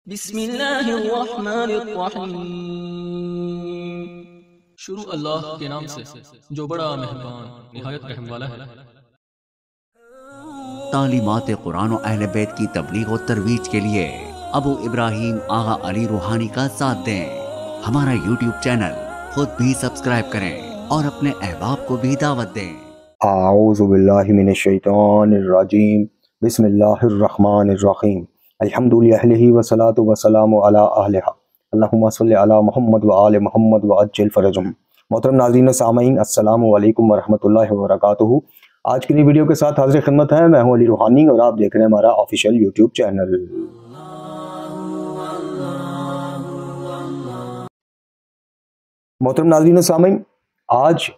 بسم اللہ الرحمن الرحیم۔ شروع اللہ کے نام سے جو بڑا مہربان نہایت رحم والا ہے۔ تعلیمات قرآن و اہل بیت کی تبلیغ و ترویج کے لیے ابو ابراہیم آغا علی روحانی کا ساتھ دیں۔ ہمارا یوٹیوب چینل خود بھی سبسکرائب کریں اور اپنے احباب کو بھی دعوت دیں۔ اعوذ باللہ من الشیطان الرجیم، بسم اللہ الرحمن الرحیم، الحمد للہ والصلاۃ والسلام علی اہلہ، اللہم صلی علی محمد وآل محمد وعجل فرجہم۔ محترم ناظرین و سامعین، السلام علیکم ورحمۃ اللہ وبرکاتہ۔ آج کی نئی ویڈیو کے ساتھ حاضر خدمت ہے، میں ہوں علی روحانی اور آپ دیکھ رہے ہیں ہمارا آفیشیل یوٹیوب چینل۔ محترم ناظرین و سامعین، آج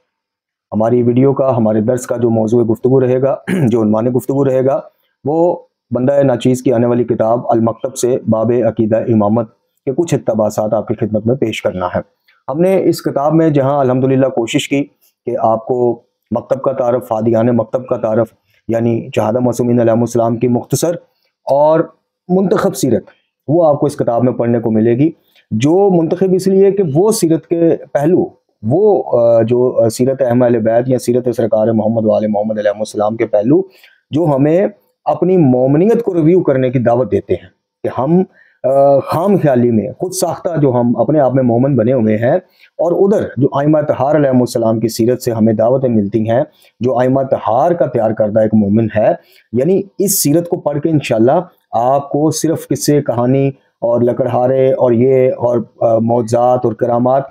ہماری ویڈیو کا، ہمارے درس کا جو موضوع گفتگو رہے گا، جو عنوان گفتگو رہے گا، وہ بندہ ناچیز کی آنے والی کتاب المکتب سے باب عقیدہ امامت کے کچھ اقتباسات آپ کی خدمت میں پیش کرنا ہے۔ ہم نے اس کتاب میں جہاں الحمدللہ کوشش کی کہ آپ کو مکتب کا تعارف، فادیان مکتب کا تعارف، یعنی شہادہ معصومین علیہ السلام کی مختصر اور منتخب سیرت، وہ آپ کو اس کتاب میں پڑھنے کو ملے گی۔ جو منتخب اس لیے کہ وہ سیرت کے پہلو، وہ جو سیرت اہم اہل بیت یا سیرت سرکار محمد وآل محمد علیہ السلام کے پہلو جو ہمیں اپنی مومنیت کو ریویو کرنے کی دعوت دیتے ہیں کہ ہم خام خیالی میں خود ساختہ جو ہم اپنے آپ میں مومن بنے ہوئے ہیں، اور ادھر جو ائمہ طہار علیہ السلام کی سیرت سے ہمیں دعوتیں ملتی ہیں، جو ائمہ طہار کا تیار کردہ ایک مومن ہے، یعنی اس سیرت کو پڑھ کے انشاءاللہ آپ کو صرف قصے کہانی اور لکڑہارے اور یہ اور معجزات اور کرامات،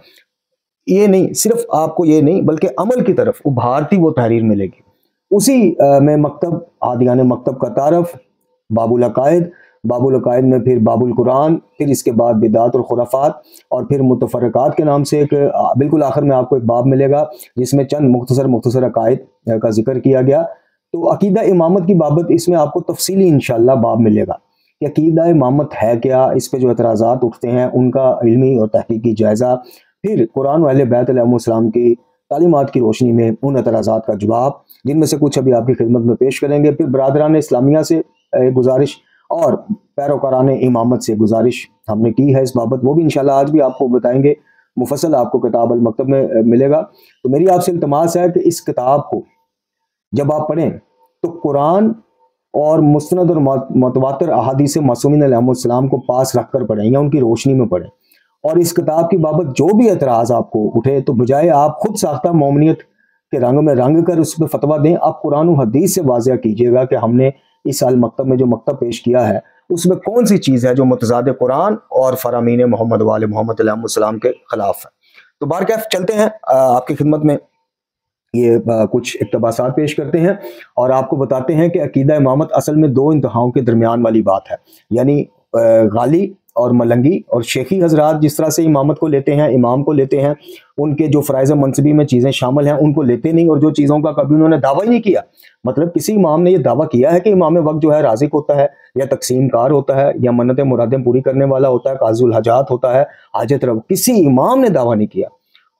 یہ نہیں، صرف آپ کو یہ نہیں بلکہ عمل کی طرف ابھارتی وہ تحریر ملے گی۔ اسی میں مکتب، عادیان مکتب کا تعارف، باب العقائد، باب العقائد میں پھر باب القرآن، پھر اس کے بعد بدعات اور خرافات، اور پھر متفرقات کے نام سے ایک بالکل آخر میں آپ کو ایک باب ملے گا جس میں چند مختصر عقائد کا ذکر کیا گیا۔ تو عقیدہ امامت کی بابت اس میں آپ کو تفصیلی انشاءاللہ باب ملے گا کہ عقیدہ امامت ہے کیا، اس پہ جو اعتراضات اٹھتے ہیں ان کا علمی اور تحقیقی جائزہ، پھر قرآن و اہل بیت علیہ السلام کی تعلیمات کی روشنی میں ان اعتراضات کا جواب، جن میں سے کچھ ابھی آپ کی خدمت میں پیش کریں گے۔ پھر برادران اسلامیہ سے گزارش اور پیروکاران امامت سے گزارش ہم نے کی ہے اس بابت، وہ بھی انشاءاللہ آج بھی آپ کو بتائیں گے، مفصل آپ کو کتاب المکتب میں ملے گا۔ تو میری آپ سے التماس ہے کہ اس کتاب کو جب آپ پڑھیں تو قرآن اور مستند اور متواتر احادیث معصومین علیہ السلام کو پاس رکھ کر پڑھیں یا ان کی روشنی میں پڑھیں، اور اس کتاب کی بابت جو بھی اعتراض آپ کو اٹھے تو بجائے آپ خود ساختہ مومنیت کے رنگ میں رنگ کر اس پہ فتویٰ دیں، آپ قرآن و حدیث سے واضح کیجئے گا کہ ہم نے اس المکتب میں جو مکتب پیش کیا ہے اس میں کون سی چیز ہے جو متضاد قرآن اور فرامین محمد وآل محمد علیہ السلام کے خلاف ہے۔ تو بارکیف چلتے ہیں، آپ کی خدمت میں یہ کچھ اقتباسات پیش کرتے ہیں اور آپ کو بتاتے ہیں کہ عقیدہ امامت اصل میں دو انتہاؤں کے درمیان والی بات ہے، یعنی غالی اور ملنگی اور شیخی حضرات جس طرح سے امامت کو لیتے ہیں، امام کو لیتے ہیں، ان کے جو فرائض منصبی میں چیزیں شامل ہیں ان کو لیتے نہیں، اور جو چیزوں کا کبھی انہوں نے دعویٰ ہی نہیں کیا، مطلب کسی امام نے یہ دعویٰ کیا ہے کہ امام وقت جو ہے رازق ہوتا ہے یا تقسیم کار ہوتا ہے یا منتیں مرادیں پوری کرنے والا ہوتا ہے، قاضی الحاجات ہوتا ہے، حاجت روا، کسی امام نے دعویٰ نہیں کیا،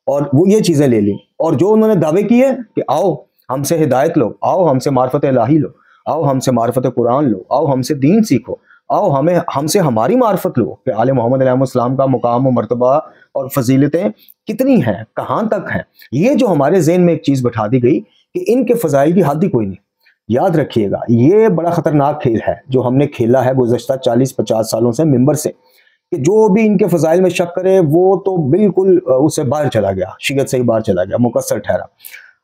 اور وہ یہ چیزیں لے لیں۔ اور جو انہوں نے دعوے کیے کہ آؤ ہم سے ہدایت لو، آؤ ہم سے معرفت الہی لو، آؤ ہم سے معرفت قرآن لو، آؤ ہم سے دین سیکھو، آؤ ہم سے ہماری معرفت لو کہ آل محمد علیہ السلام کا مقام و مرتبہ اور فضیلتیں کتنی ہیں، کہاں تک ہیں، یہ جو ہمارے ذہن میں ایک چیز بٹھا دی گئی کہ ان کے فضائل کی حد ہی کوئی نہیں۔ یاد رکھیے گا یہ بڑا خطرناک کھیل ہے جو ہم نے کھیلا ہے گزشتہ 40-50 سالوں سے ممبر سے، کہ جو بھی ان کے فضائل میں شک کرے وہ تو بالکل اس سے باہر چلا گیا، شیعت سے ہی باہر چلا گیا، مقصر ٹھہرا۔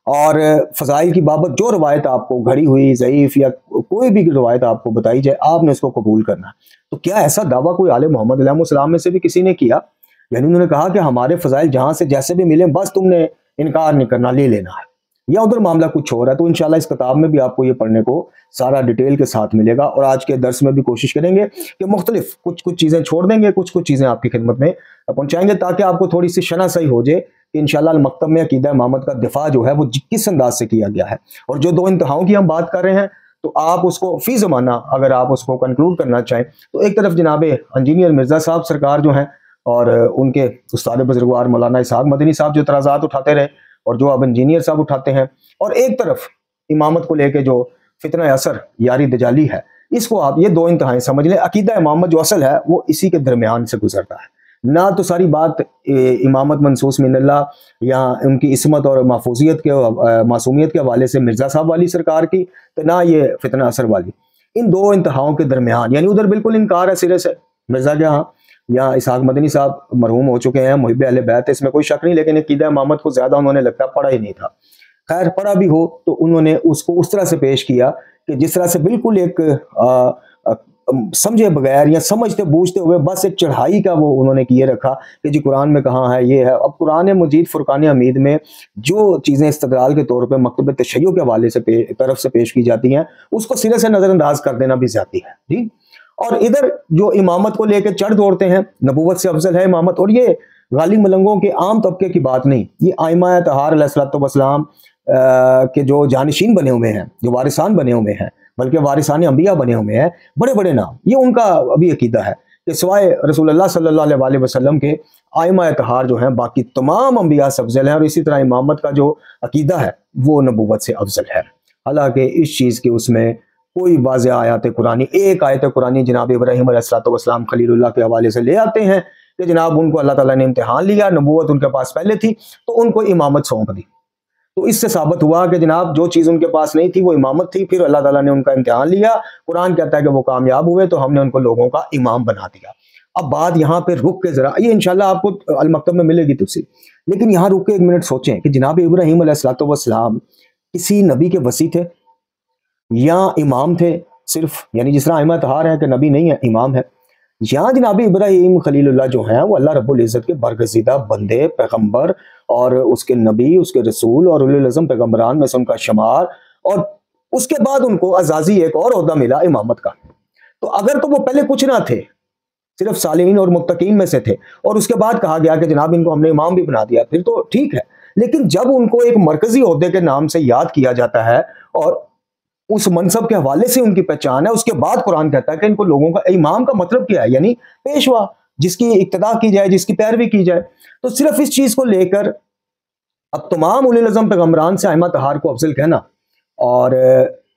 اور فضائل کی بابت جو روایت آپ کو گھڑی ہوئی، ضعیف یا کوئی بھی روایت آپ کو بتائی جائے، آپ نے اس کو قبول کرنا ہے۔ تو کیا ایسا دعویٰ کوئی آل محمد علیہ السلام میں سے بھی کسی نے کیا؟ یعنی انہوں نے کہا کہ ہمارے فضائل جہاں سے جیسے بھی ملیں بس تم نے انکار نہیں کرنا، لے لینا ہے، یا ادھر معاملہ کچھ ہو رہا ہے؟ تو انشاءاللہ اس کتاب میں بھی آپ کو یہ پڑھنے کو سارا ڈیٹیل کے ساتھ ملے گا، اور آج کے درس میں بھی کوشش کریں گے کہ مختلف کچھ چیزیں چھوڑ دیں گے، کچھ چیزیں آپ کی خدمت میں پہنچائیں گے تاکہ آپ کو تھوڑی سی شناسائی ہو جائے کہ انشاءاللہ المکتب میں عقیدہ امامت کا دفاع جو ہے وہ کس انداز سے کیا گیا ہے۔ اور جو دو انتہاؤں کی ہم بات کر رہے ہیں تو آپ اس کو فی زمانہ اگر آپ اس کو کنکلوڈ کرنا چاہیں تو ایک طرف جناب انجینئر مرزا صاحب سرکار جو ہیں اور ان کے استاد بزرگوار مولانا اسحاق مدنی صاحب جو اعتراضات اٹھاتے رہے اور جو اب انجینئر صاحب اٹھاتے ہیں، اور ایک طرف امامت کو لے کے جو فتنہ اثر یاری دجالی ہے اس کو آپ یہ دو انتہایں سمجھ لیں. عقیدہ امامت جو اصل ہے وہ اسی کے درمیان سے گزرتا ہے. نہ تو ساری بات امامت منصوص من اللہ یا ان کی عصمت اور محفوظیت کے معصومیت کے حوالے سے مرزا صاحب والی سرکار کی، تو نہ یہ فتنہ اثر والی. ان دو انتہاؤں کے درمیان، یعنی ادھر بالکل انکار ہے سرے سے مرزا کے ہاں، یا اسحاق مدنی صاحب مرحوم ہو چکے ہیں، محب اہل بیت، اس میں کوئی شک نہیں، لیکن عقیدہ امامت کو زیادہ انہوں نے لگتا ہے پڑھا ہی نہیں تھا. خیر پڑھا بھی ہو تو انہوں نے اس کو اس طرح سے پیش کیا کہ جس طرح سے بالکل ایک سمجھے بغیر یا سمجھتے بوجھتے ہوئے بس ایک چڑھائی کا وہ انہوں نے کیے رکھا کہ جی قرآن میں کہاں ہے، یہ ہے. اب قرآن مجید فرقان حمید میں جو چیزیں استدلال کے طور پہ مکتب تشیع کے حوالے سے طرف سے پیش کی جاتی ہیں اس کو سرے سے نظر انداز کر دینا بھی زیادتی ہے جی. اور ادھر جو امامت کو لے کے چڑھ دوڑتے ہیں، نبوت سے افضل ہے امامت، اور یہ غالی ملنگوں کے عام طبقے کی بات نہیں، یہ ائمہ اطہار علیہ الصلوۃ والسلام کے جو جانشین بنے ہوئے ہیں، جو وارثان بنے ہوئے ہیں، بلکہ وارثان انبیاء بنے ہوئے ہیں، بڑے بڑے نام، یہ ان کا ابھی عقیدہ ہے کہ سوائے رسول اللہ صلی اللہ علیہ وسلم کے ائمہ اطہار جو ہیں باقی تمام انبیاء سے افضل ہیں، اور اسی طرح امامت کا جو عقیدہ ہے وہ نبوت سے افضل ہے. حالانکہ اس چیز کی اس میں کوئی واضح آیات قرآنی، ایک آیت قرآنی جناب ابراہیم علیہ الصلوۃ والسلام خلیل اللہ کے حوالے سے لے آتے ہیں کہ جناب ان کو اللہ تعالیٰ نے امتحان لیا، نبوت ان کے پاس پہلے تھی تو ان کو امامت سونپ دی. تو اس سے ثابت ہوا کہ جناب جو چیز ان کے پاس نہیں تھی وہ امامت تھی، پھر اللہ تعالیٰ نے ان کا امتحان لیا، قرآن کہتا ہے کہ وہ کامیاب ہوئے تو ہم نے ان کو لوگوں کا امام بنا دیا. اب بات یہاں پہ رک کے ذرا، یہ انشاءاللہ آپ کو المکتب میں ملے گی تفصیل، لیکن یہاں رک کے ایک منٹ سوچیں کہ جناب ابراہیم علیہ الصلوۃ والسلام کسی نبی کے وصی تھے یا امام تھے صرف، یعنی جس طرح ائمہ اطہار ہیں کہ نبی نہیں ہے امام ہے، یا جناب ابراہیم خلیل اللہ جو ہیں وہ اللہ رب العزت کے برگزیدہ بندے، پیغمبر، اور اس کے نبی، اس کے رسول اور اولو العزم پیغمبران میں سے ان کا شمار، اور اس کے بعد ان کو اعزازی ایک اور عہدہ ملا امامت کا. تو اگر تو وہ پہلے کچھ نہ تھے، صرف صالحین اور متقین میں سے تھے، اور اس کے بعد کہا گیا کہ جناب ان کو ہم نے امام بھی بنا دیا، پھر تو ٹھیک ہے. لیکن جب ان کو ایک مرکزی عہدے کے نام سے یاد کیا جاتا ہے اور اس منصب کے حوالے سے ان کی پہچان ہے، اس کے بعد قرآن کہتا ہے کہ ان کو لوگوں کا امام کا مطلب کیا ہے، یعنی پیشوا، جس کی اقتداء کی جائے، جس کی پیروی کی جائے. تو صرف اس چیز کو لے کر اب تمام اولی العزم پیغمبران سے ائمہ اطہار کو افضل کہنا اور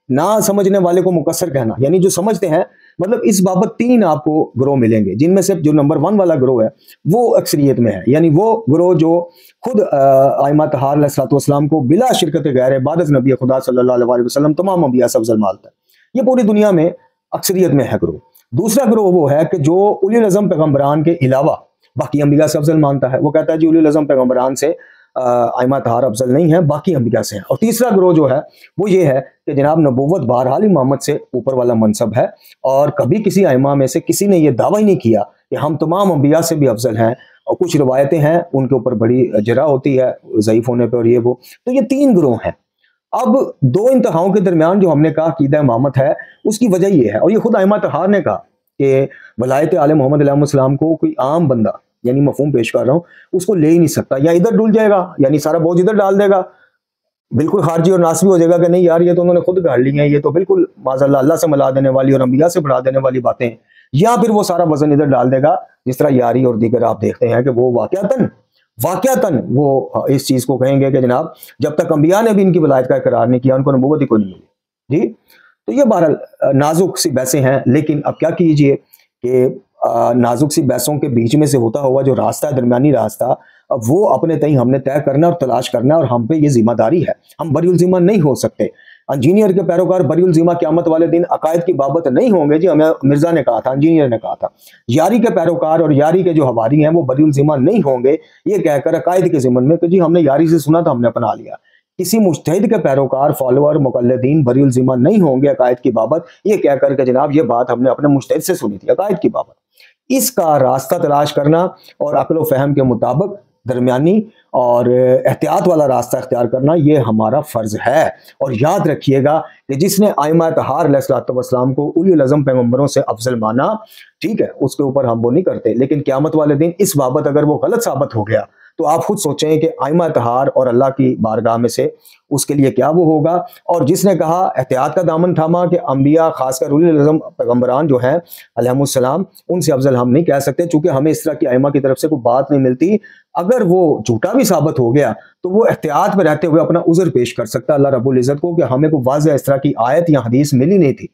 نہ سمجھنے والے کو مقصر کہنا، یعنی جو سمجھتے ہیں، مطلب اس بابت تین آپ کو گروہ ملیں گے، جن میں سے جو نمبر 1 والا گروہ ہے وہ اکثریت میں ہے، یعنی وہ گروہ جو خود ائمہ اطہار علیہ الصلوۃ والسلام کو بلا شرکت غیر بعد از نبی خدا صلی اللہ علیہ وسلم تمام انبیاء سے افضل مانتا ہے. یہ پوری دنیا میں اکثریت میں ہے گروہ. دوسرا گروہ وہ ہے کہ جو اولی العزم پیغمبران کے علاوہ باقی انبیاء سے افضل مانتا ہے، وہ کہتا ہے جی اولی العزم پیغمبران سے ائمہ اطہار افضل نہیں ہیں، باقی انبیاء سے ہیں. اور تیسرا گروہ جو ہے وہ یہ ہے کہ جناب نبوت بہرحال امامت سے اوپر والا منصب ہے، اور کبھی کسی ائمہ میں سے کسی نے یہ دعویٰ ہی نہیں کیا کہ ہم تمام انبیاء سے بھی افضل ہیں، اور کچھ روایتیں ہیں ان کے اوپر بڑی جرح ہوتی ہے ضعیف ہونے پہ اور یہ وہ. تو یہ 3 گروہ ہیں. اب 2 انتہاؤں کے درمیان جو ہم نے کہا عقیدہ امامت ہے، اس کی وجہ یہ ہے، اور یہ خود ائمہ اطہار نے کہا کہ ولایت آل محمد علیہ السلام کو کوئی عام بندہ، یعنی مفہوم پیش کر رہا ہوں، اس کو لے ہی نہیں سکتا، یا ادھر ڈول جائے گا، یعنی سارا بوجھ ادھر ڈال دے گا، بالکل خارجی اور ناسبی ہو جائے گا کہ نہیں یار یہ تو انہوں نے خود گاڑ لی ہیں، یہ تو بالکل معاذ اللہ سے ملا دینے والی اور انبیاء سے بڑھا دینے والی باتیں ہیں. یا پھر وہ سارا وزن ادھر ڈال دے گا، جس طرح یاری اور دیگر آپ دیکھتے ہیں کہ وہ واقعتاً وہ اس چیز کو کہیں گے کہ جناب جب تک انبیاء نے بھی ان کی ولایت کا اقرار نہیں کیا، ان کو نبوت ہی کوئی نہیں ملی جی. تو یہ بہرحال نازک سی بحثیں ہیں، لیکن اب کیا کیجئے کہ نازک سی بحثوں کے بیچ میں سے ہوتا ہوا جو راستہ ہے، درمیانی راستہ، اب وہ اپنے تئیں ہم نے طے کرنا اور تلاش کرنا، اور ہم پہ یہ ذمہ داری ہے. ہم بری الذمہ نہیں ہو سکتے. انجینئر کے پیروکار بری الذمہ قیامت والے دن عقائد کی بابت نہیں ہوں گے جی، ہمیں مرزا نے کہا تھا، انجینئر نے کہا تھا. یاری کے پیروکار اور یاری کے جو حواری ہیں وہ بری الذمہ نہیں ہوں گے یہ کہہ کر عقائد کے ضمن میں کہ جی ہم نے یاری سے سنا تو ہم نے اپنا لیا. کسی مجتہد کے پیروکار، فالوور، مقلدین بری الذمہ نہیں ہوں گے عقائد کی بابت یہ کہہ کر کہ جناب یہ بات ہم نے اپنے مجتہد سے سنی تھی عقائد کی بابت. اس کا راستہ تلاش کرنا اور عقل و فہم کے مطابق درمیانی اور احتیاط والا راستہ اختیار کرنا یہ ہمارا فرض ہے. اور یاد رکھیے گا کہ جس نے ائمہ اطہار علیہ الصلوۃ والسلام کو اولی العزم پیغمبروں سے افضل مانا، ٹھیک ہے، اس کے اوپر ہم وہ نہیں کرتے، لیکن قیامت والے دن اس بابت اگر وہ غلط ثابت ہو گیا تو آپ خود سوچیں کہ ائمہ اطہار اور اللہ کی بارگاہ میں سے اس کے لیے کیا وہ ہوگا. اور جس نے کہا احتیاط کا دامن تھاما کہ انبیاء خاص کر اولی العزم پیغمبران جو ہیں علیہم السلام ان سے افضل ہم نہیں کہہ سکتے، چونکہ ہمیں اس طرح کی ائمہ کی طرف سے کوئی بات نہیں ملتی. اگر وہ جھوٹا بھی ثابت ہو گیا تو وہ احتیاط میں رہتے ہوئے اپنا عذر پیش کر سکتا اللہ رب العزت کو کہ ہمیں کوئی واضح اس طرح کی آیت یا حدیث ملی نہیں تھی.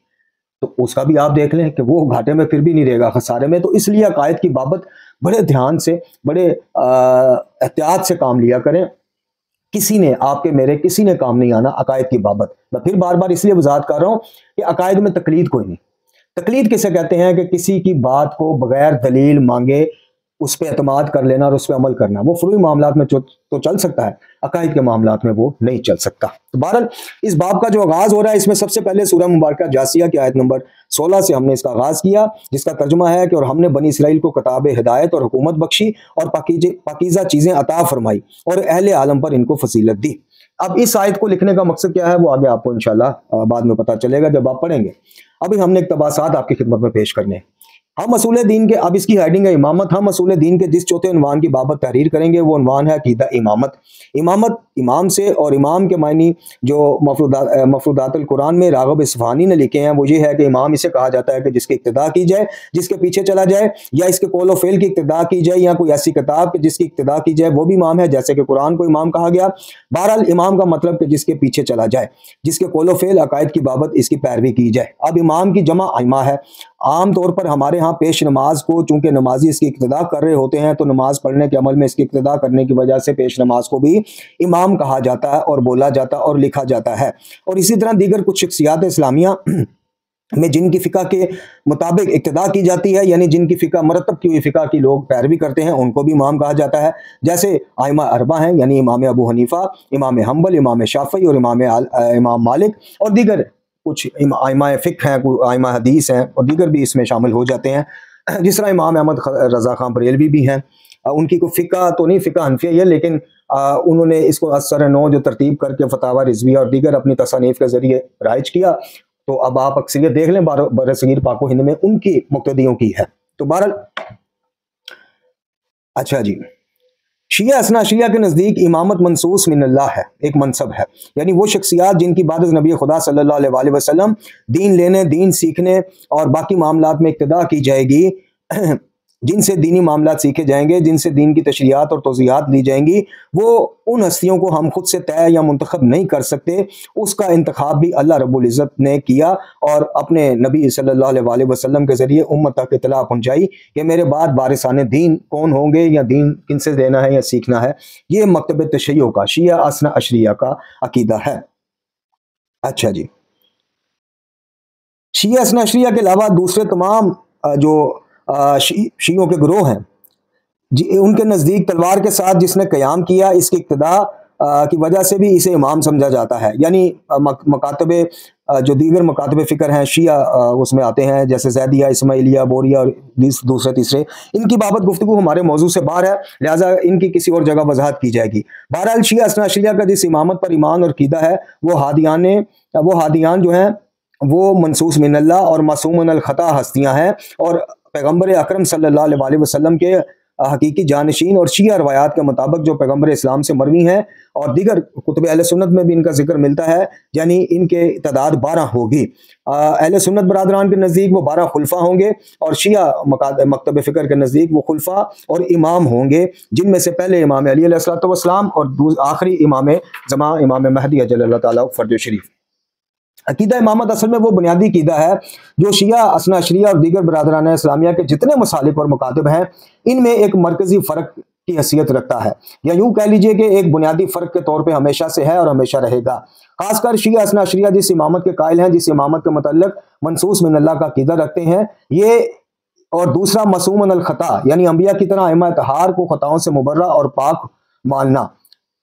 تو اس کا بھی آپ دیکھ لیں کہ وہ گھاٹے میں پھر بھی نہیں رہے گا، خسارے میں۔ تو اس لیے عقائد کی بابت بڑے دھیان سے، بڑے احتیاط سے کام لیا کریں۔ کسی نے، آپ کے میرے کسی نے کام نہیں آنا عقائد کی بابت۔ میں پھر بار بار اس لیے وضاحت کر رہا ہوں کہ عقائد میں تقلید کوئی نہیں۔ تقلید کسے کہتے ہیں؟ کہ کسی کی بات کو بغیر دلیل مانگے اس پہ اعتماد کر لینا اور اس پہ عمل کرنا۔ وہ فروعی معاملات میں تو چل سکتا ہے، عقائد کے معاملات میں وہ نہیں چل سکتا۔ تو بہرحال اس باب کا جو آغاز ہو رہا ہے، اس میں سب سے پہلے سورہ مبارکہ جاسیہ کی آیت نمبر 16 سے ہم نے اس کا آغاز کیا، جس کا ترجمہ ہے کہ اور ہم نے بنی اسرائیل کو کتاب ہدایت اور حکومت بخشی اور پاکیزہ چیزیں عطا فرمائی اور اہل عالم پر ان کو فضیلت دی۔ اب اس آیت کو لکھنے کا مقصد کیا ہے وہ آگے آپ کو انشاءاللہ بعد میں پتہ چلے گا جب آپ پڑھیں گے۔ ابھی ہم نے اقتباسات آپ کی خدمت میں پیش کرنے ہیں۔ ہم اصول دین کے، اب اس کی ہیڈنگ ہے امامت۔ ہم اصول دین کے جس چوتھے عنوان کی بابت تحریر کریں گے وہ عنوان ہے عقیدہ امامت۔ امامت امام سے، اور امام کے معنی جو مفروضات القرآن میں راغب اصفہانی نے لکھے ہیں وہ یہ ہے کہ امام اسے کہا جاتا ہے کہ جس کی اقتداء کی جائے، جس کے پیچھے چلا جائے، یا اس کے قول و فعل کی اقتداء کی جائے، یا کوئی ایسی کتاب کہ جس کی اقتداء کی جائے وہ بھی امام ہے، جیسے کہ قرآن کو امام کہا گیا۔ بہرحال امام کا مطلب کہ جس کے پیچھے چلا جائے، جس کے قول و فعل عقائد کی بابت اس کی پیروی کی جائے۔ اب امام کی جمع ائمہ ہے۔ عام طور پر ہمارے ہاں پیش نماز کو، چونکہ نمازی اس کی اقتداء کر رہے ہوتے ہیں تو نماز پڑھنے کے عمل میں اس کی اقتداء کرنے کی وجہ سے پیش نماز کو بھی امام کہا جاتا ہے اور بولا جاتا اور لکھا جاتا ہے۔ اور اسی طرح دیگر کچھ شخصیات اسلامیہ میں جن کی فقہ کے مطابق اقتداء کی جاتی ہے، یعنی جن کی فقہ مرتب کی ہوئی فقہ کی لوگ پیروی کرتے ہیں، ان کو بھی امام کہا جاتا ہے۔ جیسے ائمہ اربعہ ہیں، یعنی امام ابو حنیفہ، امام حنبل، امام شافعی اور امام مالک، اور دیگر کچھ ائمہ فقہ ہیں، ائمہ حدیث ہیں، اور دیگر بھی اس میں شامل ہو جاتے ہیں۔ جس طرح امام احمد رضا خان بریلوی بھی ہیں، ان کی کوئی فقہ تو نہیں، فقہ حنفیہ ہے، لیکن انہوں نے اس کو اثر نو جو ترتیب کر کے فتاوی رضویہ اور دیگر اپنی تصانیف کے ذریعے رائج کیا۔ تو اب آپ اکثریت دیکھ لیں برصغیر پاک و ہند میں ان کی مقتدیوں کی ہے۔ تو بہرحال اچھا جی، شیعہ اثنا عشریہ کے نزدیک امامت منصوص من اللہ ہے، ایک منصب ہے، یعنی وہ شخصیات جن کی بعد از نبی خدا صلی اللہ علیہ وآلہ وسلم دین لینے، دین سیکھنے اور باقی معاملات میں اقتداء کی جائے گی، جن سے دینی معاملات سیکھے جائیں گے، جن سے دین کی تشریعات اور توضیحات لی جائیں گی، وہ ان ہستیوں کو ہم خود سے طے یا منتخب نہیں کر سکتے۔ اس کا انتخاب بھی اللہ رب العزت نے کیا اور اپنے نبی صلی اللہ علیہ وآلہ وسلم کے ذریعے امت تک اطلاع پہنچائی کہ میرے بعد وارثان دین کون ہوں گے، یا دین کن سے دینا ہے یا سیکھنا ہے۔ یہ مکتب تشیع کا، شیعہ اثنا عشریہ کا عقیدہ ہے۔ اچھا جی، شیعہ اثنا عشریہ کے علاوہ دوسرے تمام جو شیعوں کے گروہ ہیں، ان کے نزدیک تلوار کے ساتھ جس نے قیام کیا، اس کی اقتداء کی وجہ سے بھی اسے امام سمجھا جاتا ہے۔ یعنی مکاتب جو دیگر مکاتب فکر ہیں شیعہ اس میں آتے ہیں، جیسے زیدیہ، اسماعیلیہ، بوریہ اور دوسرے تیسرے، ان کی بابت گفتگو ہمارے موضوع سے باہر ہے، لہٰذا ان کی کسی اور جگہ وضاحت کی جائے گی۔ بہرحال شیعہ اثنا عشریہ کا جس امامت پر ایمان اور عقیدہ ہے، وہ ہادیان جو ہیں وہ منصوص من اللہ اور معصوم من الخطا ہستیاں ہیں، اور پیغمبر اکرم صلی اللہ علیہ وآلہ وسلم کے حقیقی جانشین، اور شیعہ روایات کے مطابق جو پیغمبر اسلام سے مروی ہیں، اور دیگر کتب اہل سنت میں بھی ان کا ذکر ملتا ہے، یعنی ان کے تعداد 12 ہوگی۔ اہل سنت برادران کے نزدیک وہ 12 خلفاء ہوں گے، اور شیعہ مکتب فکر کے نزدیک وہ خلفاء اور امام ہوں گے، جن میں سے پہلے امام علی علیہ السلام اور آخری امام زمان امام مہدی اجل اللہ تعالیٰ فرج شریف۔ عقیدہ امامت اصل میں وہ بنیادی عقیدہ ہے جو شیعہ اثنا عشریہ اور دیگر برادران اسلامیہ کے جتنے مسالک اور مکاتب ہیں، ان میں ایک مرکزی فرق کی حیثیت رکھتا ہے، یا یوں کہہ لیجئے کہ ایک بنیادی فرق کے طور پہ ہمیشہ سے ہے اور ہمیشہ رہے گا۔ خاص کر شیعہ اثنا عشریہ جس امامت کے قائل ہیں، جس امامت کے متعلق منصوص من اللہ کا عقیدہ رکھتے ہیں، یہ اور دوسرا معصوم من الخطا، یعنی انبیاء کی طرح ائمہ اطہار کو خطاؤں سے مبرہ اور پاک ماننا،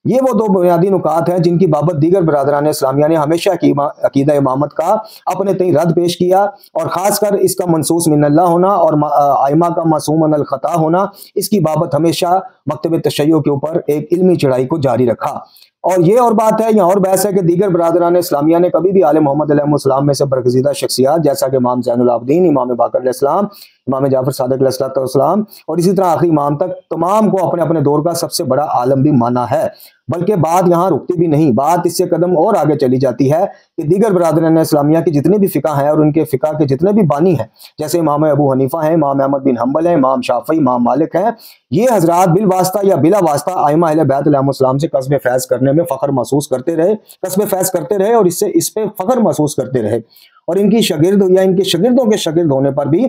یہ وہ دو بنیادی نکات ہیں جن کی بابت دیگر برادران اسلامیہ نے ہمیشہ عقیدہ امامت کا اپنے تئیں رد پیش کیا، اور خاص کر اس کا منصوص من اللہ ہونا اور ائمہ کا معصوم من الخطا ہونا، اس کی بابت ہمیشہ مکتب تشیع کے اوپر ایک علمی چڑھائی کو جاری رکھا۔ اور یہ اور بات ہے، یا اور بحث ہے کہ دیگر برادران اسلامیہ نے کبھی بھی آل محمد علیہ السلام میں سے برگزیدہ شخصیات جیسا کہ امام زین العابدین، امام باقر علیہ السلام، امام جعفر صادق علیہ السلام اور اسی طرح آخری امام تک، تمام کو اپنے اپنے دور کا سب سے بڑا عالم بھی مانا ہے۔ بلکہ بات یہاں رکتی بھی نہیں، بات اس سے قدم اور آگے چلی جاتی ہے کہ دیگر برادران اسلامیہ کے جتنے بھی فقہ ہیں اور ان کے فقہ کے جتنے بھی بانی ہیں، جیسے امام ابو حنیفہ ہیں، امام احمد بن حنبل ہیں، امام شافعی، امام مالک ہیں، یہ حضرات بالواسطہ یا بلا واسطہ ائمہ اہل بیت علیہ السلام سے قصب فیض کرنے میں فخر محسوس کرتے رہے، قصب فیض کرتے رہے اور اس پہ فخر محسوس کرتے رہے، اور ان کی شاگرد یا ان کے شاگردوں کے شاگرد ہونے پر بھی